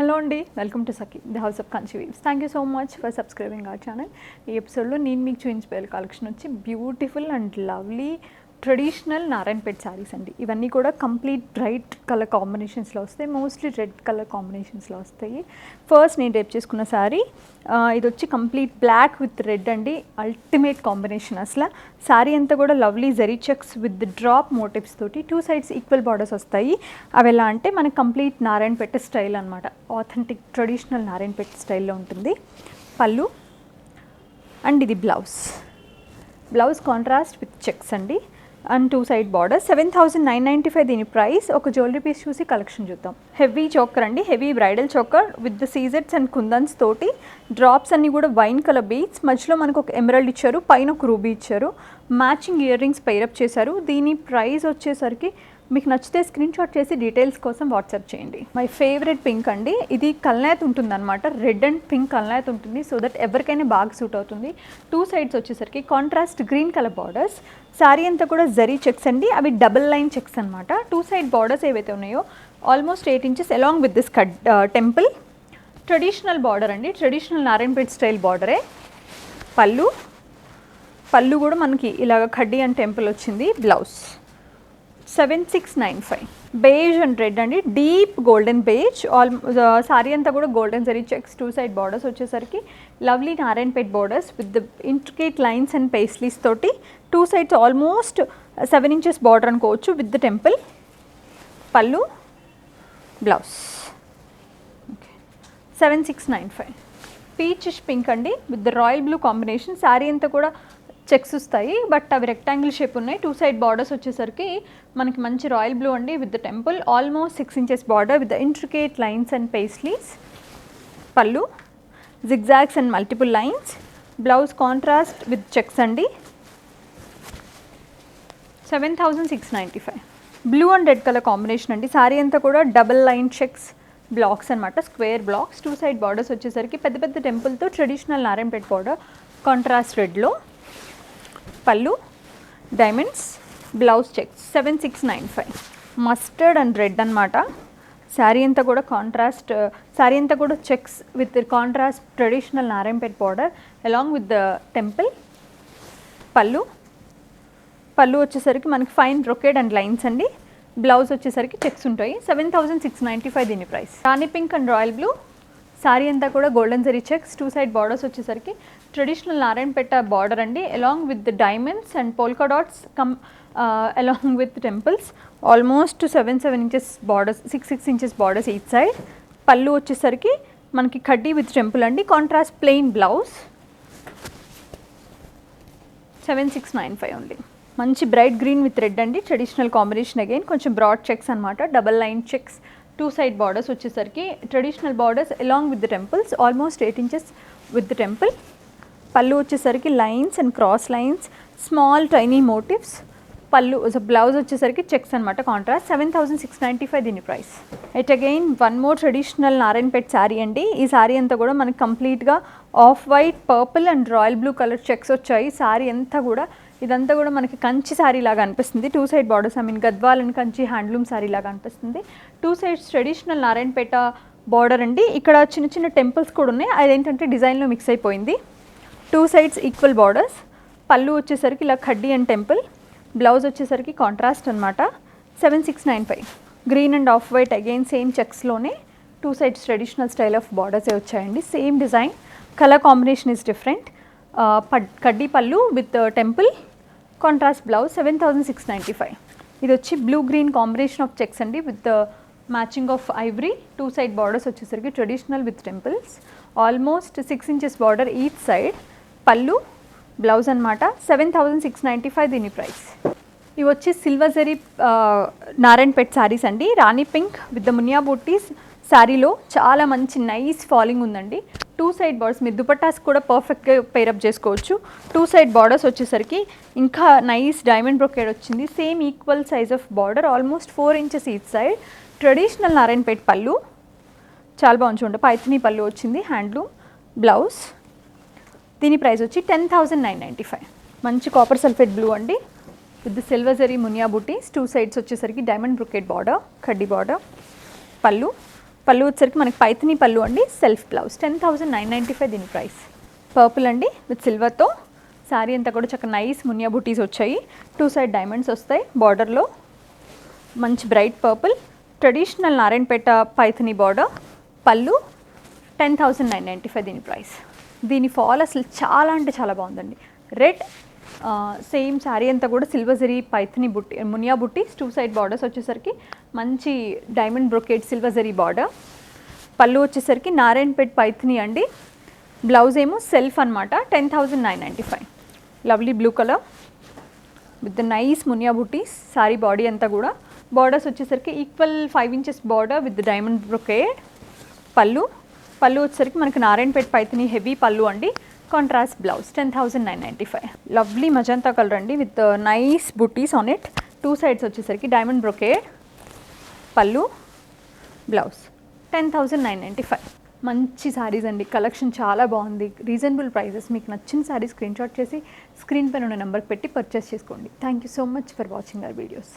Hello అండి, welcome to Sakhi the house of Kanchi weaves. Thank you so much for subscribing our channel. ఈ ఎపిసోడ్లో నేను మీకు చూపించబోయే కలెక్షన్ వచ్చి beautiful and lovely traditional Narayanpet saris అండి. ఇవన్నీ కూడా కంప్లీట్ బ్రైట్ కలర్ కాంబినేషన్స్లో వస్తాయి, మోస్ట్లీ రెడ్ కలర్ కాంబినేషన్స్లో వస్తాయి. ఫస్ట్ నేను రేపు చేసుకున్న శారీ ఇది వచ్చి కంప్లీట్ బ్లాక్ విత్ రెడ్ అండి. అల్టిమేట్ కాంబినేషన్ అసలు. శారీ అంతా కూడా lovely zari checks with drop motifs తోటి 2 sides ఈక్వల్ బార్డర్స్ వస్తాయి. అవి ఎలా అంటే మనకి కంప్లీట్ నారాయణపేట స్టైల్ అనమాట, ఆథెంటిక్ ట్రెడిషనల్ నారాయణపేట స్టైల్లో ఉంటుంది. పళ్ళు అండ్ ఇది బ్లౌజ్ కాంట్రాస్ట్ విత్ చెక్స్ అండి అండ్ 2 side బార్డర్. 7,995 దీని ప్రైస్. ఒక జ్యువెలరీ పీస్ చూసి కలెక్షన్ చూద్దాం. హెవీ చోకర్ అండి, heavy bridal choker with the సీజెట్స్ అండ్ కుందన్స్ తోటి. డ్రాప్స్ అన్నీ కూడా వైన్ కలర్ బీడ్స్, మధ్యలో మనకు ఒక ఎమరల్డ్ ఇచ్చారు, పైన ఒక రూబీ ఇచ్చారు, మ్యాచింగ్ ఇయర్ రింగ్స్ పైరప్ చేశారు. దీని ప్రైస్ వచ్చేసరికి మీకు నచ్చితే స్క్రీన్ షాట్ చేసి డీటెయిల్స్ కోసం వాట్సాప్ చేయండి. మై ఫేవరెట్ పింక్ అండి, ఇది కల్నాయత్ ఉంటుంది అనమాట, రెడ్ అండ్ పింక్ కల్నాయత్ ఉంటుంది, సో దట్ ఎవరికైనా బాగా సూట్ అవుతుంది. 2 sides వచ్చేసరికి contrast green colour borders. Sari అంతా కూడా జరీ చెక్స్ అండి, అవి డబుల్ లైన్ చెక్స్ అనమాట. 2 side బార్డర్స్ ఏవైతే ఉన్నాయో almost 8 inches along with this temple. Traditional border అండి, ట్రెడిషనల్ నారాయణపేట్ స్టైల్ బార్డరే. పళ్ళు కూడా మనకి ఇలాగ ఖడ్డీ అండ్ టెంపుల్ వచ్చింది. బ్లౌజ్ 7,695. బేజ్ అండ్ రెడ్ అండి, డీప్ గోల్డెన్ బేజ్. సారీ అంతా కూడా golden zari checks. 2 side borders వచ్చేసరికి lovely Narayanpet borders with the intricate lines and paisleys తోటి. 2 sides ఆల్మోస్ట్ 7 inches బార్డర్ అనుకోవచ్చు with the temple. Pallu blouse 7,695. Peachish pink అండి with the royal blue combination. Sari అంతా కూడా checks వస్తాయి, but అవి రెక్టాంగిల్ షేప్ ఉన్నాయి. 2 side borders వచ్చేసరికి మనకి మంచి రాయల్ బ్లూ అండి with the temple. Almost 6 inches border with the intricate lines and paisleys. Pallu zigzags and multiple lines. Blouse contrast with checks అండి. 7,695. Blue and red colour combination అండి. శారీ అంతా కూడా double line checks blocks అనమాట, square blocks. 2 side borders వచ్చేసరికి పెద్ద పెద్ద టెంపుల్తో traditional Narayanpet border contrast రెడ్లో. Pallu diamonds, blouse checks. 7,695. Mustard and red అనమాట. శారీ అంతా కూడా కాంట్రాస్ట్, శారీ అంతా కూడా checks with contrast traditional Narayanpet border along with the temple. Pallu వచ్చేసరికి మనకి ఫైన్ బ్రొకేడ్ అండ్ లైన్స్ అండి. బ్లౌజ్ వచ్చేసరికి చెక్స్ ఉంటాయి. 7,695 దీని price. Rani pink and royal blue. Sari అంతా కూడా golden zari checks. 2 side borders వచ్చేసరికి ట్రెడిషనల్ నారాయణపేట బార్డర్ అండి along with the diamonds and polka dots along with temples. Almost 7 inches borders, 6 inches borders each side. పళ్ళు వచ్చేసరికి మనకి ఖడ్డీ విత్ టెంపుల్ అండి. Contrast plain blouse. 7,695 only. మంచి బ్రైట్ గ్రీన్ విత్ రెడ్ అండి, traditional combination. Again కొంచెం broad checks అనమాట, double line checks. 2 side borders వచ్చేసరికి traditional borders along with the temples. Almost 8 inches with the temple. Pallu వచ్చేసరికి lines and cross lines, small tiny motifs. Pallu blouse వచ్చేసరికి checks అనమాట, contrast. 7,695 దీని price. It again one more traditional Narayanpet sari అండి. ఈ శారీ అంతా కూడా మనకి కంప్లీట్గా off white, purple and royal blue colour checks వచ్చాయి. శారీ అంతా కూడా ఇదంతా కూడా మనకి కంచి శారీ లాగా అనిపిస్తుంది. 2 side borders, Gadwal and Kanchi handloom sari లాగా అనిపిస్తుంది. 2 sides ట్రెడిషనల్ నారాయణపేట బార్డర్ అండి. ఇక్కడ చిన్న చిన్న టెంపుల్స్ కూడా ఉన్నాయి, అదేంటంటే డిజైన్లో మిక్స్ అయిపోయింది. 2 sides ఈక్వల్ బార్డర్స్. పళ్ళు వచ్చేసరికి ఇలా ఖడ్డీ అండ్ టెంపుల్. బ్లౌజ్ వచ్చేసరికి కాంట్రాస్ట్ అనమాట. 7,695. Green and off white again same చెక్స్లోనే 2 sides ట్రెడిషనల్ స్టైల్ ఆఫ్ బార్డర్సే వచ్చాయండి. Same design, colour combination is different. కడ్డీ pallu with temple, contrast blouse. 7,695. ఇది వచ్చి blue green combination of checks అండి with matching of ivory. 2 side borders వచ్చేసరికి traditional with temples. Almost 6 inches border each side. Pallu blouse అనమాట. 7,695 దీని price. ఇవి వచ్చి silver zari Narayanpet saris అండి. రాణి పింక్ విత్ ద మునియా బూటీస్. శారీలో చాలా మంచి నైస్ ఫాలింగ్ ఉందండి. 2 side బార్డర్స్, మీరు దుపట్టాస్ కూడా పర్ఫెక్ట్గా పేరప్ చేసుకోవచ్చు. 2 side బార్డర్స్ వచ్చేసరికి ఇంకా నైస్ డైమండ్ బ్రొకేడ్ వచ్చింది. Same equal size of border, almost 4 inches each side. Traditional Narayanpet పళ్ళు చాలా బాగుంది చూడండి, పైథనీ పళ్ళు వచ్చింది. హ్యాండ్లూమ్. బ్లౌజ్. దీని ప్రైస్ వచ్చి 10,995. మంచి కాపర్ సల్ఫేట్ బ్లూ అండి విత్ సిల్వర్ జరీ మునియా బూటీస్. 2 sides వచ్చేసరికి డైమండ్ బ్రొకేడ్ బార్డర్, ఖడ్డీ బార్డర్. పళ్ళు పళ్ళు వచ్చేసరికి మనకి పైథనీ పళ్ళు అండి, సెల్ఫ్ బ్లౌజ్ 10,995 దీని ప్రైస్. పర్పుల్ అండి విత్ సిల్వర్తో శారీ అంతా కూడా చక్కగా నైస్ మునియా బుటీస్ వచ్చాయి, 2 సైడ్ డైమండ్స్ వస్తాయి బార్డర్లో. మంచి bright purple, traditional Narayanpet Paithani border, పళ్ళు 10,995 దీని ప్రైస్. దీని ఫాల్ అసలు చాలా అంటే చాలా బాగుందండి. రెడ్ సేమ్ శారీ అంతా కూడా సిల్వర్ జరీ పైథనీ బుట్టి మునియా బుట్టీస్, 2 సైడ్ బార్డర్స్ వచ్చేసరికి మంచి diamond brocade silver zari border. పళ్ళు వచ్చేసరికి నారాయణపేట్ పైథనీ అండి, బ్లౌజ్ ఏమో సెల్ఫ్ అనమాట, 10,995. Lovely blue colour with nice Muniya buttis, sari body అంతా కూడా బార్డర్స్ వచ్చేసరికి equal 5 inches border with diamond brocade. పళ్ళు వచ్చేసరికి మనకి నారాయణపేట్ పైథనీ హెవీ పళ్ళు అండి, contrast blouse 10,995. Lovely magenta colour అండి with nice buttis on it, 2 sides వచ్చేసరికి డైమండ్ బ్రొకేడ్. పళ్ళు బ్లౌజ్ 10,995. మంచి శారీస్ అండి, కలెక్షన్ చాలా బాగుంది, రీజనబుల్ ప్రైజెస్. మీకు నచ్చిన శారీ స్క్రీన్ షాట్ చేసి స్క్రీన్ పైన ఉన్న నెంబర్కి పెట్టి పర్చేస్ చేసుకోండి. Thank you so much for watching our videos.